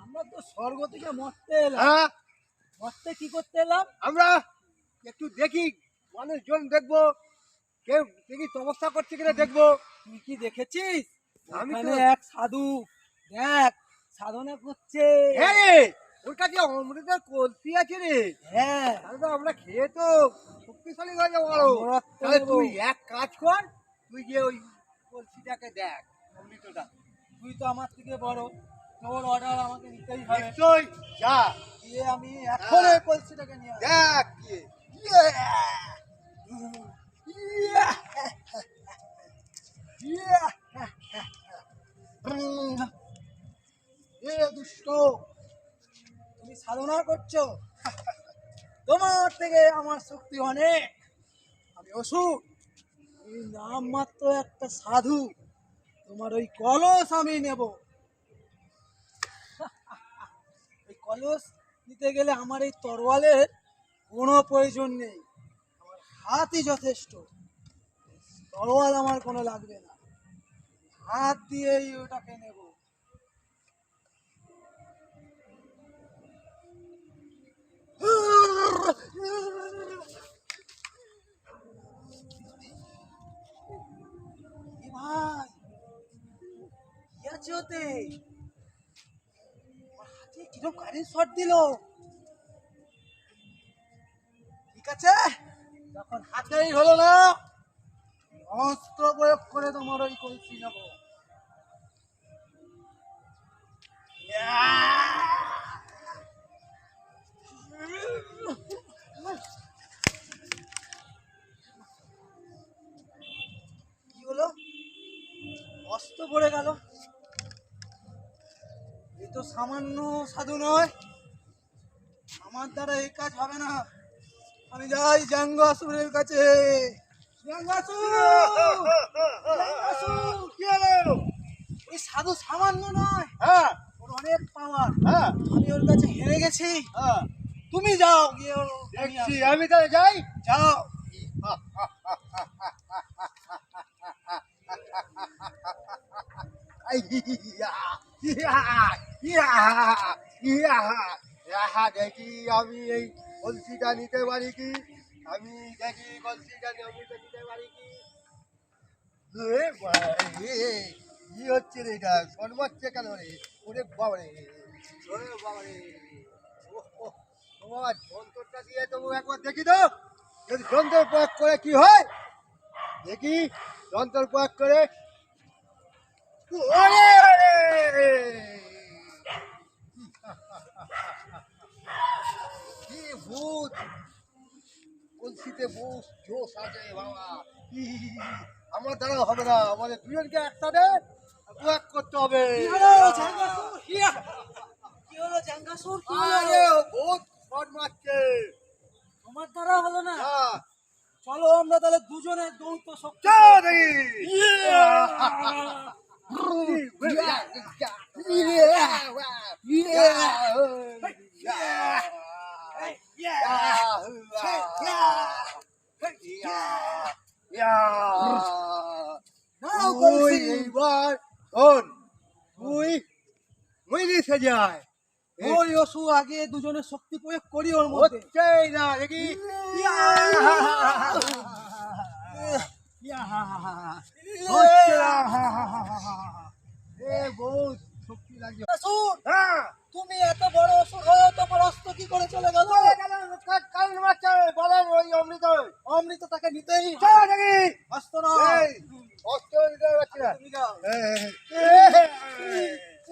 আমরা তো স্বর্গ থেকে মরতে এলাম, মরতে কি করতে এলাম? আমরা একটু দেখি, মানুষজন দেখবো, কেউ দেখি তপস্যা করছে কিনা দেখবো। তুই কি দেখেছিস? আমি ওখানে তো এক সাধু, দেখ সাধনা করছে। হ্যাঁ রে, ওর কাছে অমৃতের কলসি আছে রে। হ্যাঁ, তাহলে তো আমরা খেয়ে তো শক্তিশালী হয়ে যাবো আরো। অমরত্ব তাহলে নেবো। তুই এক কাজ কর, তুই যে ওই কলসিটাকে দেখ, অমৃতটা। তুই তো আমার থেকে বড়, তোর অর্ডার আমাকে নিতেই হবে। নিশ্চয় যা, গিয়ে আমি এখন এই কলসিটাকে নিয়ে আসবো। দেখ কি এ দুষ্ট, তুমি সাধনা করছো, তোমার থেকে আমার শক্তি অনেক। আমি অসুর, এই নাম মাত্র একটা সাধু, তোমার ওই কলস আমি নেব। এই কলস নিতে গেলে আমার এই তরোয়ালের কোনো প্রয়োজন নেই, আমার হাতই যথেষ্ট। তরোয়াল আমার কোনো লাগবে না, হাত দিয়েই ওটাকে নেব। এ ভাই, কি আছে ওতে? আমার হাতে কিরকম কারেন্ট শট দিল। ঠিক আছে, যখন হাতেই হলো না, অস্ত্র প্রয়োগ করে তোমার ওই কলসি নেব। কি হলো? অস্ত্র পড়ে গেল। এ তো সামান্য সাধু নয়, আমার দ্বারা এই কাজ হবে না। আমি যাই জাঙ্গাসুরের কাছে। জাঙ্গাসুর! জাঙ্গাসুর! কি হলো? ওই সাধু সামান্য নয়, হ্যাঁ ওর অনেক পাওয়ার। হ্যাঁ আমি ওর কাছে হেরে গেছি, হ্যাঁ, তুমি যাও গিয়ে ওর দেখছি আমি তাহলে যাই। যাও। দেখি আমি এই কলসিটা নিতে পারি কি, আমি দেখি কলসিটা নিতে পারি কি। কি হচ্ছে রে, এটা সর্বাচ্ছে কেন রে? ওরে বাবা রে, ওরে বাবা রে, তোমার যন্ত্রটা দিয়ে তবু একবার দেখি তো, যদি যন্ত্র প্রয়োগ করে কি হয় দেখি। যন্ত্র প্রয়োগ করে ওরে ওরে, কি ভূত! কলসিতে বহুত জোশ আছে বাবা। আমার দ্বারা হবে না, আমাদের দুজনকে একসাথে প্রয়োগ করতে হবে। কি হলো জাঙ্গাসুর? কি হলো জাঙ্গাসুর? কি হলো? আরে ও বহুত শট মারছে। তোমার দ্বারা হলো না? হ্যাঁ, চলো আমরা তাহলে দুজনে দৌড় শক্তি। চল দেখি। এইবার শোন, তুই মইলি যায় ওই অসু আগে দুজনে শক্তি প্রয়োগ করি ওর মধ্যে। হচ্ছেই না দেখি। হচ্ছে না। এ বহুত শক্তি লাগছে। অসুর, হ্যাঁ, তুমি এত বড় অসুর হয়ে তোমার অস্ত্র কি করে চলে গেল? কারণ মারছে বলেন ওই অমৃত। অমৃত তাকে নিতেই চল দেখি। অস্ত্র না। এই, অস্ত্র নিতে পারছি না। তুমি যাও।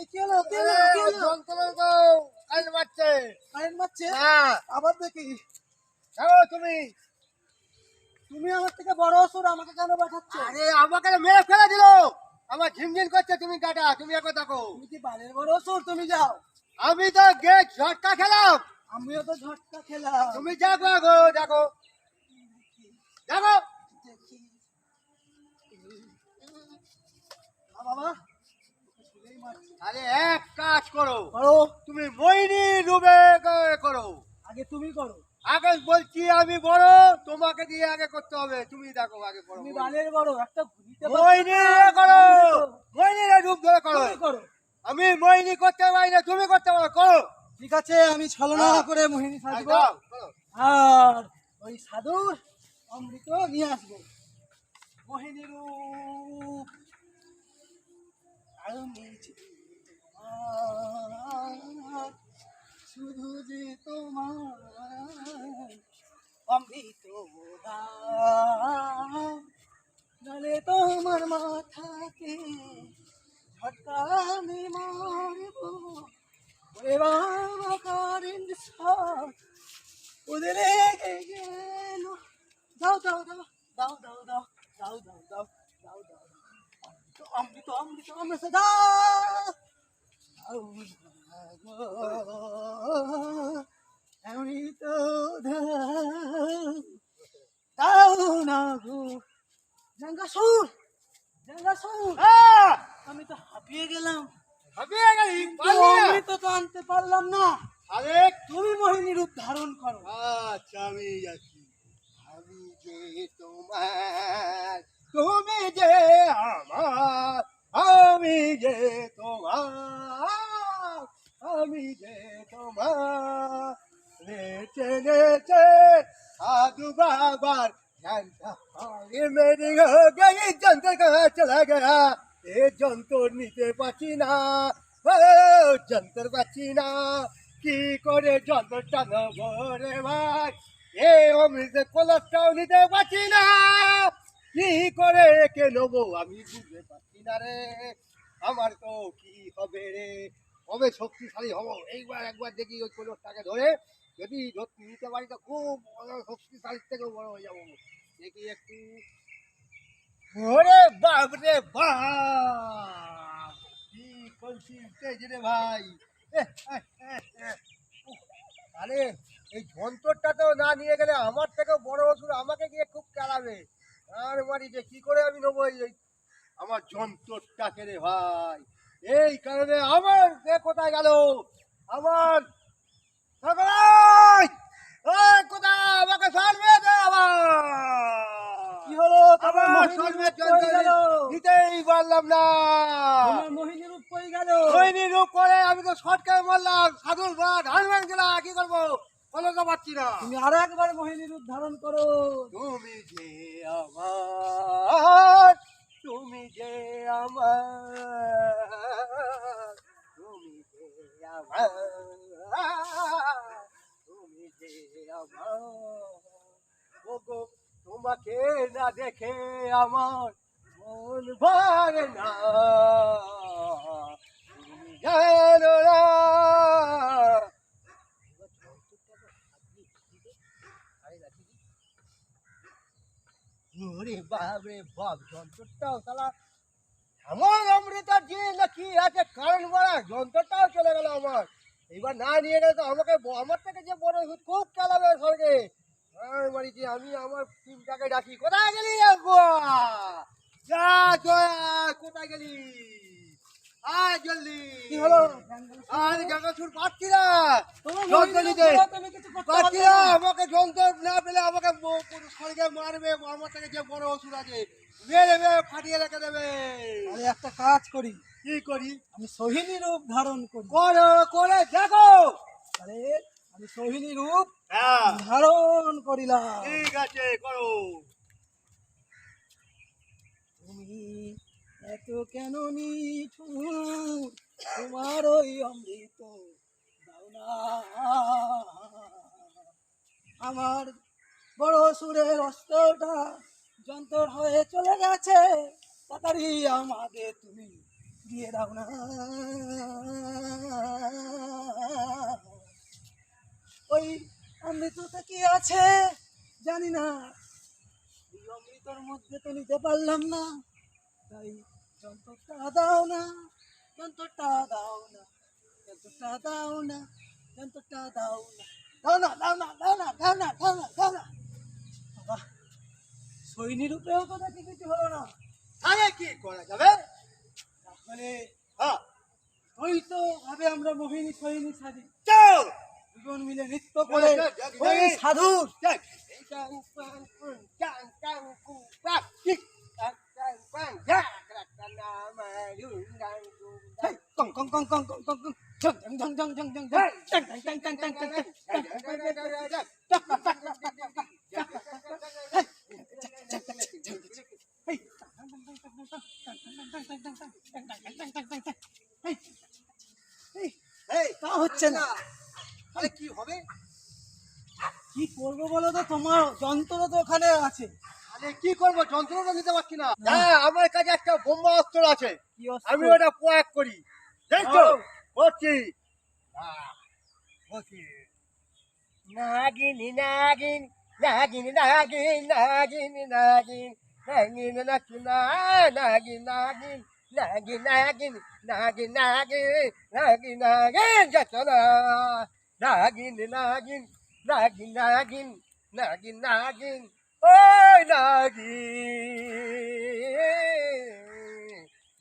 এই কি হলো? কি হলো? কি হলো? যন্ত্র তো কারণ মারছে। কারেন্ট মারছে? হ্যাঁ, আবার দেখি। যাও তুমি। তুমি আমার থেকে বড় অসুর, আমাকে কেন পাঠাচ্ছ? আরে আমাকে মেরে ফেলে দিল, আমার ঝিমঝিম করছে। তুমি কাটা, তুমি একবার দেখো। তুমি কি বালের বড় অসুর? তুমি যাও। আমি তো গেট ঝটকা খেলাম, আমিও তো ঝটকা খেলাম। তুমি দেখো গো, দেখো দেখো। দেখি। বাবা, শুনেই মারছি। আরে এক কাজ করো, করো, তুমি মইনি ডুবে করো। আগে তুমি করো। আগে বলছি আমি বড়, তোমাকে দিয়ে আগে করতে হবে। তুমি দেখো আগে করো। তুমি বালের বড়, একটা গুলি দিতে পারছি মোহিনী না, এ করো, অমৃত। মোহিনীর রূপ ধরে করো। তুমি করো। আমি মোহিনী করতে পারি না, তুমি করতে পারো, করো। ঠিক আছে, আমি ছলনা হ্যাঁ। করে মোহিনী সাজবো, একদম, করো। আর ওই সাধুর অমৃত নিয়ে আসবো। মোহিনী রূপ আমি যে তোমার, শুধু যে তোমার অমৃত দাও, নালে তোমার মাথাকে ঝটকা আমি মারবো। ওরে বাবা কারেন্ট শট ওদের রেগে গেল। দাও দাও দাও দাও দাও দাও দাও দাও দাও দাও দাও অমৃত অমৃত অমৃত দাও। অমৃত দাও না গো। জাঙ্গাসুর, জাঙ্গাসুর, হ্যাঁ, আমি তো হাঁপিয়ে গেলাম, হাঁপিয়ে গেলি, কিন্তু পারলি না? অমৃত তো আনতে পারলাম না। আরে, তুমি মোহিনী রূপ ধারণ করো। আচ্ছা আমি যাচ্ছি। আমি যে তোমার, তুমি যে আমার, আমি যে তোমার, আমি যে তোমার। নেচে নেচে साधु बाबा मेरी हो गई जंतर कहाँ चला गया ये जंतर নিতে পারছি না ও যন্তর পাচ্ছি না কি করে যন্ত্রটা নেব রে ভাই এ অমৃত কলসটাও নিতে পারছি না কি করে একে নেবো আমি বুঝতে পারছি না রে আমার তো কি হবে রে কবে শক্তিশালী হবো এইবার একবার দেখি ওই কলসটাকে ধরে যদি নিতে পারি তো খুব বড় শক্তিশালী থেকে বড় হয়ে যাবো দেখি একটু ওরে বাপ রে বাপ কি কলসি উঠেছে রে ভাই আরে এই যন্ত্রটা তো না নিয়ে গেলে আমার থেকে বড় অসুর আমাকে গিয়ে খুব চালাবে আর মারি যে কি করে আমি নেবো এই আমার যন্ত্রটাকে রে ভাই এই কারণে আমার যে কোথায় গেল আমার কোথায় আমাকে সরবে দে আবার কি হলো তোমার আমার মোহিনী সর্বের রূপ কই গেল? নিতেই পারলাম না তোমার মোহিনী রূপ কই গেল? তৈরি রূপ করে আমি তো শটকায় মারলাম সাধুর বা ধান ভাঙছিলাম কি করবো কোনো তো পাচ্ছি না তুমি আরো একবার মোহিনী রূপ ধারণ করো। তুমি যে আমার তুমি যে আমার তুমি যে আমার তুমি যে আমার ওগো তোমাকে না দেখে আমার মন ভরে না তুমি জানো না ওরে বাপ রে বাপ যন্ত্রটাও তালা এমন অমৃতার যে নাকি আছে কারণ বলা যন্ত্রটাও চলে গেল আমার এবার না নিয়ে গেলে তো আমাকে আমার থেকে যে বড় খুব চালাবে স্বর্গে মারিছি আমি আমার টিমটাকে ডাকি কোথায় গেলি যা জয়া কোথায় গেলি আয় জলদি কি হলো? আরে জায়গা ছুট পাচ্ছি না তোমার যন্ত্র মোহিনী রূপ নিতে ছাড়া তুমি কিছু করতে পাচ্ছি পারবে না না। আমাকে যন্ত্র না পেলে আমাকে স্বর্গে মারবে আমার থেকে যে বড় ওষুধ আছে মেরে মেরে ফাটিয়ে রেখে দেবে আরে একটা কাজ করি, কি করি আমি সোহিনী রূপ ধারণ করি। করে করে দেখো আরে আমি সোহিনী রূপ হ্যাঁ ধারণ করিলাম। ঠিক আছে করো তুমি এত কেন নিঠুর, তোমার ওই অমৃত দাও না। আমার বড় সুরের অস্ত্রটা যন্ত্র হয়ে চলে গেছে, তাড়াতাড়ি আমাকে তুমি দিয়ে দাও না। ওই অমৃতটা কি আছে জানি না, এই অমৃতর মধ্যে তো নিতে পারলাম না, তাই যন্ত্রটা দাও না, যন্ত্রটা দাও না, যন্ত্রটা দাও না, যন্ত্রটা দাও না, দাও না দাও না দাও না দাও না দাও না দাও না। বাবা, সৈনী রূপেও তো দেখি কিছু হলো না। তাহলে কি করা যাবে তাহলে হ্যাঁ দ্বৈত ভাবে আমরা মোহিনী সৈনী সাজি, চল দুজন মিলে নৃত্য করে দেখ, ওই দেখ। সাধুর দেখ এইটা চাং চাং কু পাক ঠিক চাং চাং হেই, কং কং কং কং কং কং কং, ঝং ঝং ঝং ঝং ঝং ঝং ঝং, টং টং টং টং টং টং টং, টাক টাক টাক টাক টাক টাক টাক, টাক টাক টাক টাক, হেই, ঝং ঝং ঝং ঝং ঝং, হেই, টং টং টং টং টং টং, টং টং টং টং টং, টং টং টং টং টং টং, হেই, হেই, এই, তা হচ্ছে না। আরে কি হবে? কি করবো বলো তো, তোমার যন্ত্র তো ওখানে আছে। আরে কি করবো, যন্ত্রটা নিতে পারছি না। হ্যাঁ, আমার কাছে একটা বোমা অস্ত্র আছে, কি অস্ত্র? আমি ওটা প্রয়োগ করি। দেখছো দাও। করছি। বলছি নাগিন নাগিন নাগিন নাগিন নাগিন নাগিন নাগিন নাগিন নাগিন নাগিন নাগিন নাগিন নাগিন নাগিন নাগিন নাগিন যাচ্ছে না। নাগিন নাগিন নাগিন নাগিন নাগিন নাগিন ওই নাগিন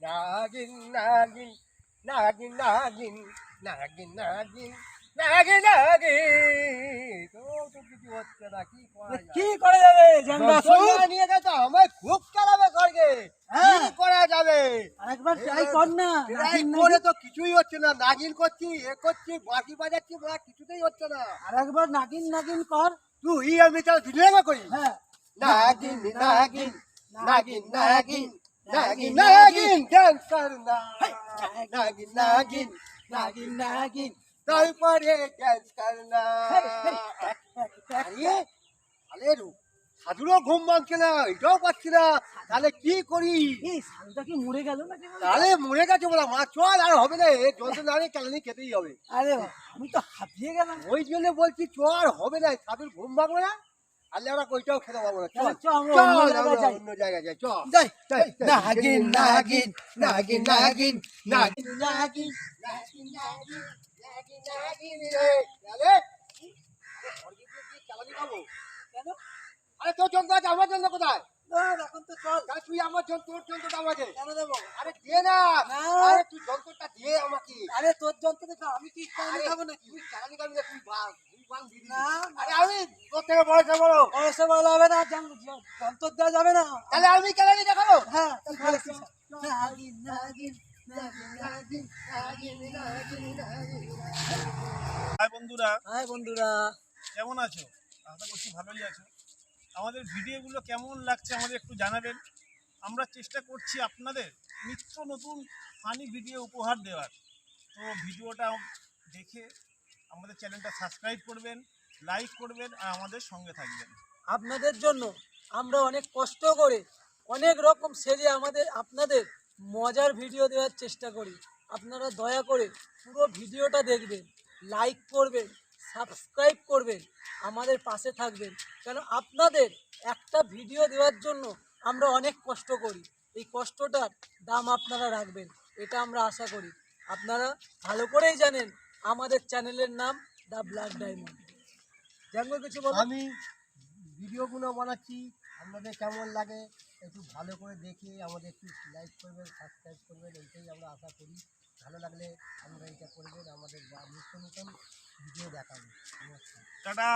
নাগিন নাগিন নাগিন নাগিন নাগিন নাগিন নাগিন তো কিছু হচ্ছে না, কি করা যায়? কি করে যাবে জ্যাংরা সুর? যন্ত্রণা নিয়ে গেছে আমায় খুব চালাবে ঘরকে, হ্যাঁ। কি করা যাবে? আরেকবার ট্রাই কর না। ট্রাই করে তো কিছুই হচ্ছে না, নাগিন করছি এ করছি বাঁশি বাজাচ্ছি বলা কিছুতেই হচ্ছে না। আরেকবার নাগিন নাগিন কর। তুই আমি তাহলে ভিডিও করি। হ্যাঁ, নাগিন নাগিন নাগিন নাগিন নাগিন নাগিন ডান্স করনা নাগিন নাগিন নাগিন নাগিন। তারপরে ডান্স করনা। আরে আরে সাধুরও ঘুম ভাঙছে না, এটাও পাচ্ছি না, তাহলে কি করি? এই সালটা কি মরে গেল নাকি? তাহলে মরে গেছে বলা মা, চল আর হবে না, এই জল না নিয়ে কেলানি খেতেই হবে। আরে বাবা, আমি তো হাঁপিয়ে গেলাম। ওই জন্য বলছি চল হবে না, সাধুর ঘুম ভাঙবে না, আলে আমরা কইটাও খেতে পারবো না। চল তাহলে চল আমরা চল অন্য জায়গায় আমরা যাই। অন্য জায়গায় যাই, চল যাই। যাই, যাই। নাগিন নাগিন নাগিন নাগিন নাগিন নাগিন। কেন? আরে তোর যন্ত্র আছে, আমার যন্ত্র কোথায়? না, এখন তো চল। তাহলে তুই আমার যন্ত্র, তোর যন্ত্রটা আমাকে কেন দেবো? আরে দে না। না। আরে তুই যন্ত্রটা দে আমাকে। আরে তোর যন্ত্র দেখো, আমি কি আরে খাবো নাকি? তুই চালানি খাবি না, তুই ভাঙ, তুই ভাঙ দিবি। না, আরে আমি তোর থেকে বয়সে বড়, বয়সে বলা হবে না, যন্ত্র দেওয়া যাবে না। তাহলে আমি কেলানি দেখাবো। হ্যাঁ, তুই বলেছিস। নাগিন নাগিন নাগিন নাগিন নাগিন, নাগিন, নাগিন। হাই বন্ধুরা, হাই বন্ধুরা। কেমন আছো? আশা করছি ভালোই আছো। আমাদের ভিডিওগুলো কেমন লাগছে আমাদের একটু জানাবেন। আমরা চেষ্টা করছি আপনাদের নিত্য নতুন ফানি ভিডিও উপহার দেওয়ার। তো ভিডিওটা দেখে আমাদের চ্যানেলটা সাবস্ক্রাইব করবেন, লাইক করবেন আর আমাদের সঙ্গে থাকবেন। আপনাদের জন্য আমরা অনেক কষ্ট করে অনেক রকম সেজে আপনাদের মজার ভিডিও দেওয়ার চেষ্টা করি। আপনারা দয়া করে পুরো ভিডিওটা দেখবেন, লাইক করবেন, সাবস্ক্রাইব করবেন, আমাদের পাশে থাকবেন। কেন আপনাদের একটা ভিডিও দেওয়ার জন্য আমরা অনেক কষ্ট করি, এই কষ্টটার দাম আপনারা রাখবেন, এটা আমরা আশা করি। আপনারা ভালো করেই জানেন আমাদের চ্যানেলের নাম দ্য ব্ল্যাক ডায়মন্ড। জানবো কিছু বলো? আমি ভিডিওগুলো বানাচ্ছি, আপনাদের কেমন লাগে একটু ভালো করে দেখে আমাদের একটু লাইক করবেন, সাবস্ক্রাইব করবেন, এইটাই আমরা আশা করি। ভালো লাগলে আপনারা এটা করবেন, আমাদের নিত্য নতুন ভিডিও দেখাবেন। নমস্কার। টাটা।